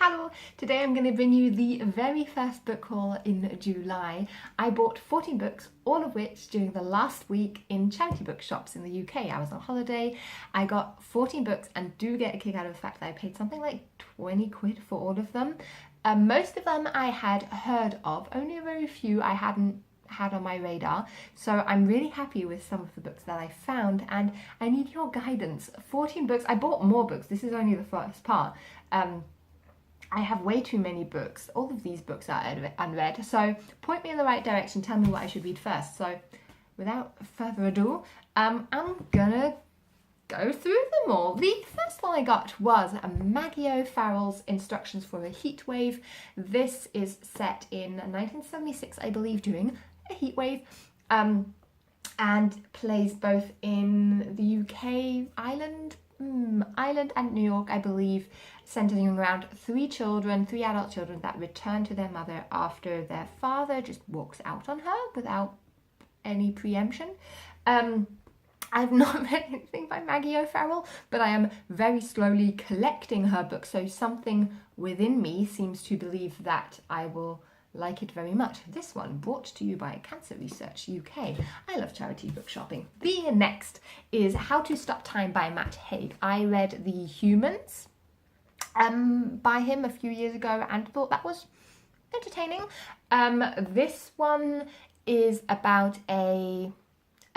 Hello! Today I'm going to bring you the very first book haul in July. I bought 14 books, all of which during the last week in charity bookshops in the UK. I was on holiday, I got 14 books and do get a kick out of the fact that I paid something like 20 quid for all of them. Most of them I had heard of, only a very few I hadn't had on my radar, so I'm really happy with some of the books that I found and I need your guidance. 14 books, I bought more books, this is only the first part. I have way too many books. All of these books are unread, so point me in the right direction, tell me what I should read first. So without further ado, I'm gonna go through them all. The first one I got was Maggie O'Farrell's Instructions for a Heatwave. This is set in 1976, I believe, during a heatwave, and plays both in the UK, Ireland and New York, I believe, centering around three adult children that return to their mother after their father just walks out on her without any preemption. I've not read anything by Maggie O'Farrell, but I am very slowly collecting her books, so something within me seems to believe that I will like it very much. This one brought to you by Cancer Research UK. I love charity book shopping. The next is How to Stop Time by Haig. I read The Humans by him a few years ago and thought that was entertaining. This one is about a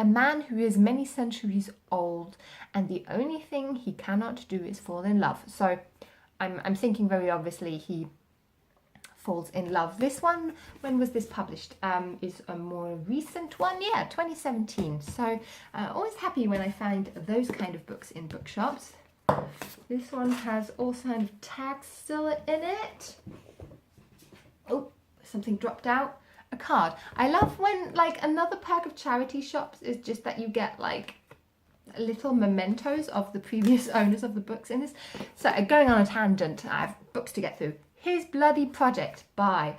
man who is many centuries old and the only thing he cannot do is fall in love. So I'm thinking very obviously he falls in love. This one, when was this published? Is a more recent one, yeah, 2017. So always happy when I find those kind of books in bookshops. This one has all kinds of tags still in it. Oh, something dropped out. A card. I love when, like, another perk of charity shops is just that you get like little mementos of the previous owners of the books in this. So going on a tangent, I have books to get through. His Bloody Project by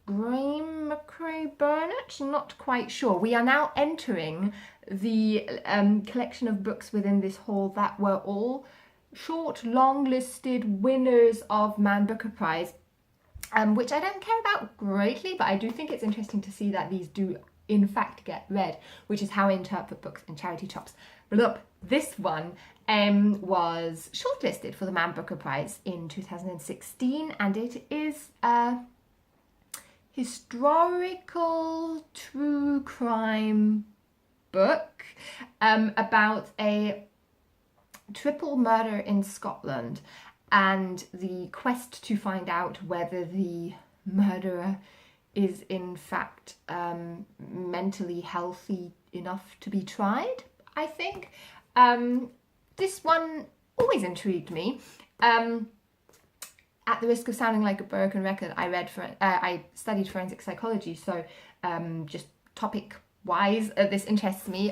Graeme, Macrae, Burnet, not quite sure. We are now entering the collection of books within this haul that were all short, long-listed winners of Man Booker Prize, which I don't care about greatly, but I do think it's interesting to see that these do in fact get read, which is how I interpret books in charity shops. But look, this one was shortlisted for the Man Booker Prize in 2016, and it is a historical true crime book about a triple murder in Scotland and the quest to find out whether the murderer is in fact mentally healthy enough to be tried, I think. This one always intrigued me. At the risk of sounding like a broken record, I studied forensic psychology, so just topic-wise, this interests me.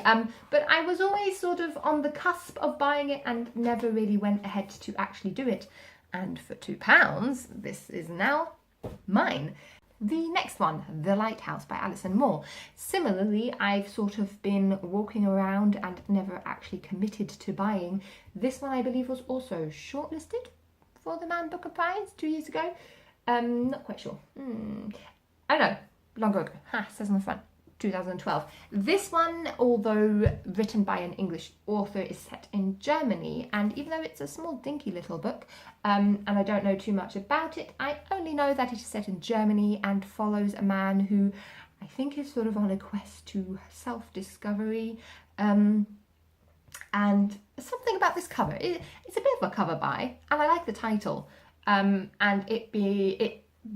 But I was always sort of on the cusp of buying it and never really went ahead to actually do it. And for £2, this is now mine. The next one, The Lighthouse by Alison. Similarly, I've sort of been walking around and never actually committed to buying. This one, I believe, was also shortlisted for the Man Booker Prize 2 years ago. Not quite sure. I don't know, longer ago. Says on the front, 2012. This one, although written by an English author, is set in Germany, and even though it's a small dinky little book, and I don't know too much about it, I only know that it is set in Germany and follows a man who I think is sort of on a quest to self-discovery, and something about this cover. It's a bit of a cover buy, and I like the title, and it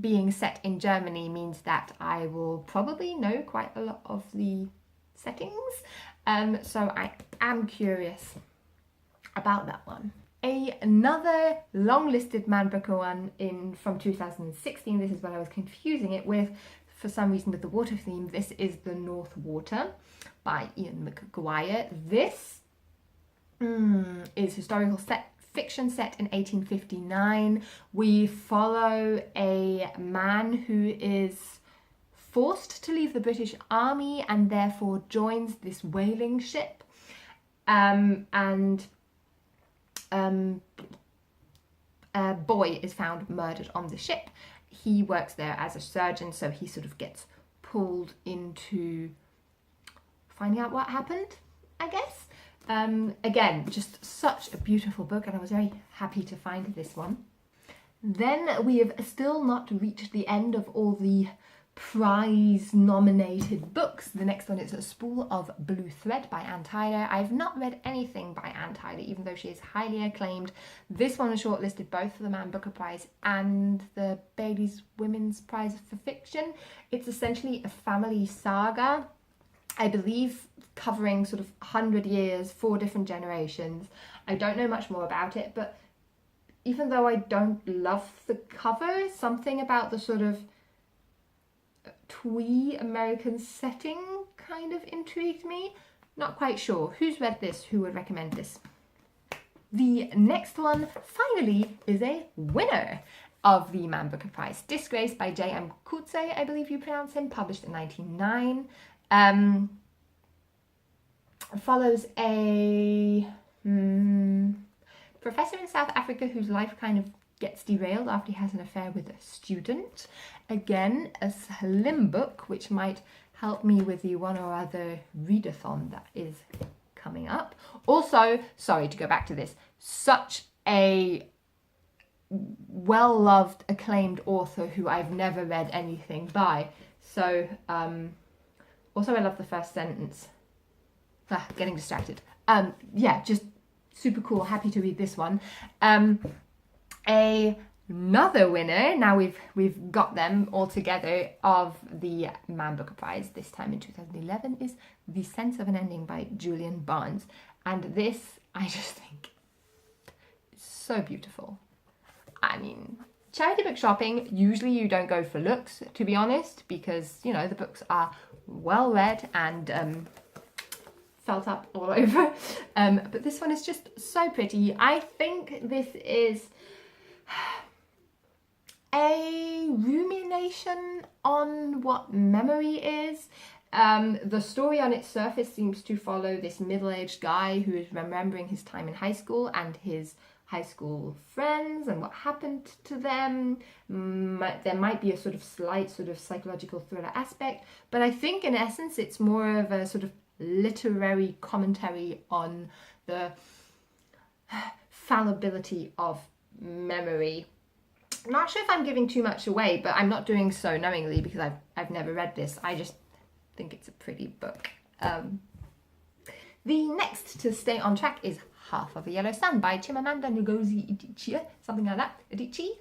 being set in Germany means that I will probably know quite a lot of the settings, so I am curious about that one. Another long-listed Man Booker one from 2016, this is what I was confusing it with for some reason with the water theme. This is The North Water by Ian McGuire. This is historical fiction set in 1859. We follow a man who is forced to leave the British Army and therefore joins this whaling ship, and a boy is found murdered on the ship. He works there as a surgeon, so he sort of gets pulled into finding out what happened, I guess. Again, just such a beautiful book, and I was very happy to find this one. Then we have still not reached the end of all the prize-nominated books. The next one is A Spool of Blue Thread by Anne Tyler. I've not read anything by Anne Tyler, even though she is highly acclaimed. This one was shortlisted both for the Man Booker Prize and the Bailey's Women's Prize for Fiction. It's essentially a family saga, I believe, covering sort of 100 years, 4 different generations. I don't know much more about it, but even though I don't love the cover, something about the sort of twee American setting kind of intrigued me. Not quite sure. Who's read this? Who would recommend this? The next one, finally, is a winner of the Man Booker Prize. Disgrace by J.M. Coetzee, I believe you pronounce him, published in 1909. Follows a professor in South Africa whose life kind of gets derailed after he has an affair with a student. Again, a slim book, which might help me with the one or other readathon that is coming up. Also, sorry to go back to this, such a well-loved, acclaimed author who I've never read anything by. So, also I love the first sentence. Getting distracted. Yeah, just super cool. Happy to read this one. Another winner, now we've got them all together, of the Man Booker Prize, this time in 2011, is The Sense of an Ending by Julian Barnes. And this, I just think, is so beautiful. I mean, charity book shopping, usually you don't go for looks, to be honest, because, you know, the books are well read and felt up all over. But this one is just so pretty. I think this is a rumination on what memory is. The story on its surface seems to follow this middle-aged guy who is remembering his time in high school and his high school friends and what happened to them. There might be a sort of slight sort of psychological thriller aspect, but I think in essence it's more of a sort of literary commentary on the fallibility of memory. I'm not sure if I'm giving too much away, but I'm not doing so knowingly because I've never read this. I just think it's a pretty book. The next to stay on track is Half of a Yellow Sun by Chimamanda Ngozi Adichie, something like that. Adichie.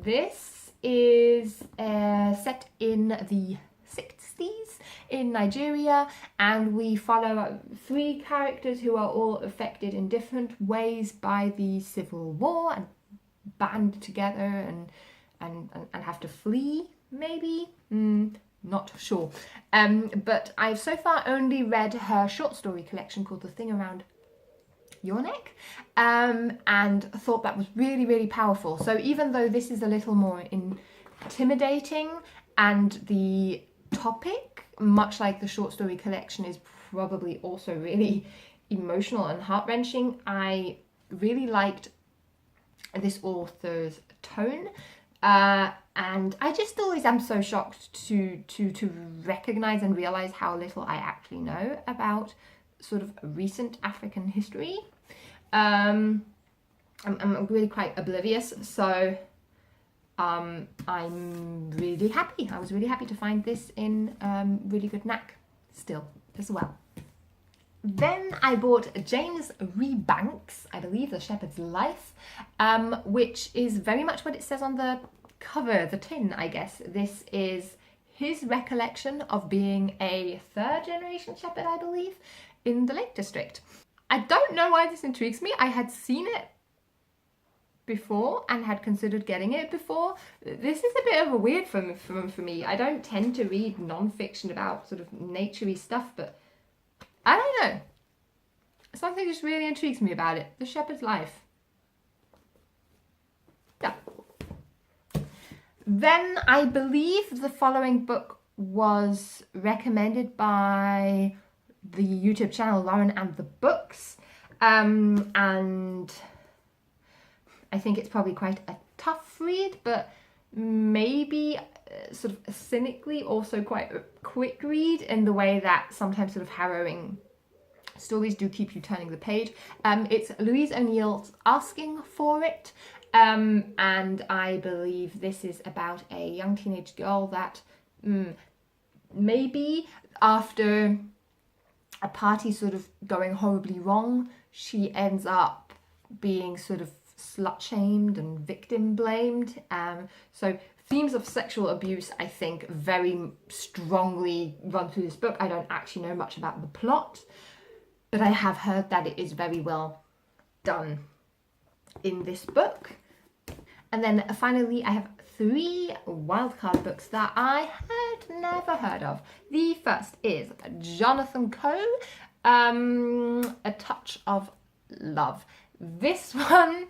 This is set in the 60s in Nigeria, and we follow 3 characters who are all affected in different ways by the civil war and band together and have to flee, maybe? Not sure. But I've so far only read her short story collection called The Thing Around Your Neck, and thought that was really, really powerful. So even though this is a little more intimidating and the topic, much like the short story collection, is probably also really emotional and heart-wrenching, I really liked this author's tone, and I just always am so shocked to recognize and realize how little I actually know about sort of recent African history. I'm really quite oblivious, so I'm really happy. I was really happy to find this in really good knack still as well. Then I bought James Rebank's, I believe, The Shepherd's Life, which is very much what it says on the cover, the tin, I guess. This is his recollection of being a 3rd generation shepherd, I believe, in the Lake District. I don't know why this intrigues me. I had seen it before and had considered getting it before. This is a bit of a weird for me. I don't tend to read non-fiction about sort of naturey stuff, but I don't know. Something just really intrigues me about it. The Shepherd's Life. Yeah. Then I believe the following book was recommended by the YouTube channel Lauren and the Books. And I think it's probably quite a tough read, but maybe sort of cynically also quite a quick read in the way that sometimes sort of harrowing stories do keep you turning the page. It's Louise O'Neill's Asking for It, and I believe this is about a young teenage girl that maybe after a party sort of going horribly wrong, she ends up being sort of slut-shamed and victim-blamed. So themes of sexual abuse, I think, very strongly run through this book. I don't actually know much about the plot, but I have heard that it is very well done in this book. And then finally, I have 3 wildcard books that I had never heard of. The first is Jonathan Coe, A Touch of Love. This one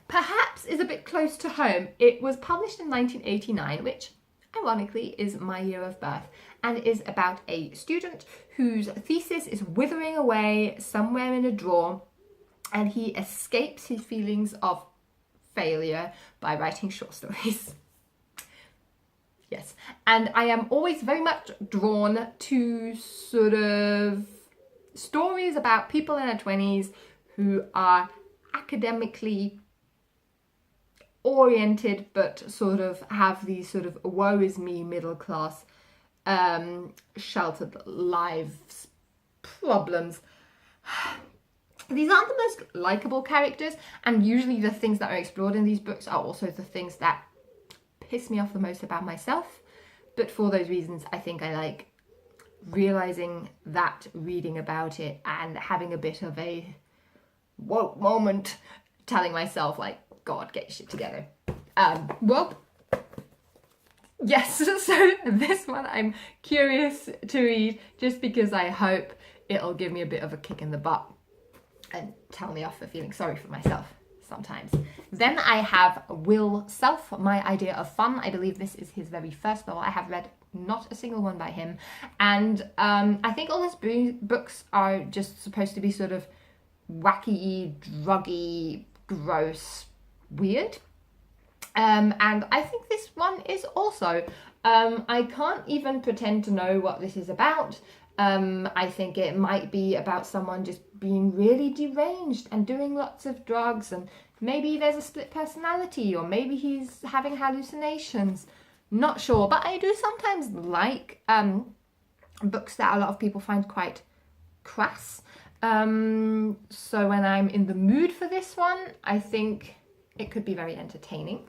perhaps is a bit close to home. It was published in 1989, which ironically is my year of birth, and is about a student whose thesis is withering away somewhere in a drawer, and he escapes his feelings of failure by writing short stories. Yes, and I am always very much drawn to sort of stories about people in their 20s who are academically oriented but sort of have these sort of woe is me middle class sheltered lives problems. These aren't the most likable characters, and usually the things that are explored in these books are also the things that piss me off the most about myself. But for those reasons, I think I like realizing that, reading about it, and having a bit of a woke moment, telling myself like, God, get your shit together. Well, yes, so this one I'm curious to read just because I hope it'll give me a bit of a kick in the butt and tell me off for feeling sorry for myself sometimes. Then I have Will Self, My Idea of Fun. I believe this is his very first novel. I have read not a single one by him, and I think all his books are just supposed to be sort of wacky, druggy, gross, weird. And I think this one is also. I can't even pretend to know what this is about. I think it might be about someone just being really deranged and doing lots of drugs, and maybe there's a split personality, or maybe he's having hallucinations. Not sure, but I do sometimes like books that a lot of people find quite crass. So when I'm in the mood for this one, I think it could be very entertaining.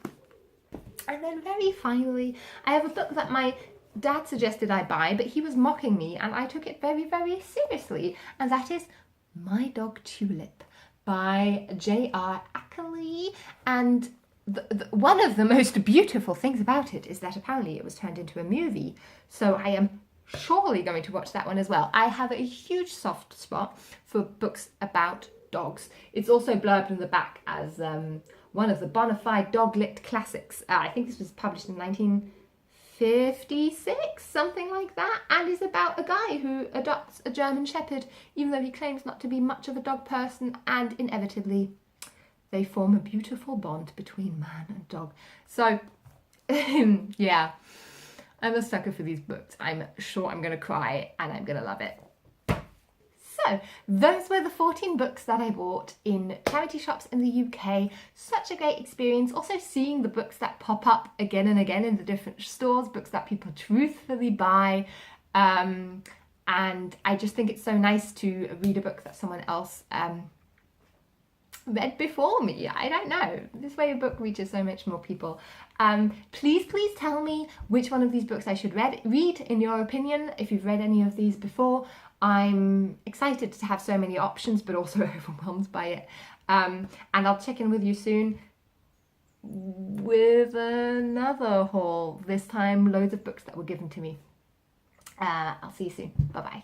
And then very finally, I have a book that my dad suggested I buy, but he was mocking me and I took it very, very seriously, and that is My Dog Tulip by J.R. Ackerly. And one of the most beautiful things about it is that apparently it was turned into a movie, so I am surely going to watch that one as well. I have a huge soft spot for books about dogs. It's also blurbed in the back as one of the bona fide dog-lit classics. I think this was published in 1956, something like that, and is about a guy who adopts a German Shepherd, even though he claims not to be much of a dog person, and inevitably they form a beautiful bond between man and dog. So, yeah, I'm a sucker for these books. I'm sure I'm going to cry and I'm going to love it. So, those were the 14 books that I bought in charity shops in the UK. Such a great experience. Also seeing the books that pop up again and again in the different stores, books that people truthfully buy. And I just think it's so nice to read a book that someone else read before me. I don't know. This way a book reaches so much more people. Please tell me which one of these books I should read in your opinion, if you've read any of these before. I'm excited to have so many options, but also overwhelmed by it. And I'll check in with you soon with another haul. This time, loads of books that were given to me. I'll see you soon. Bye-bye.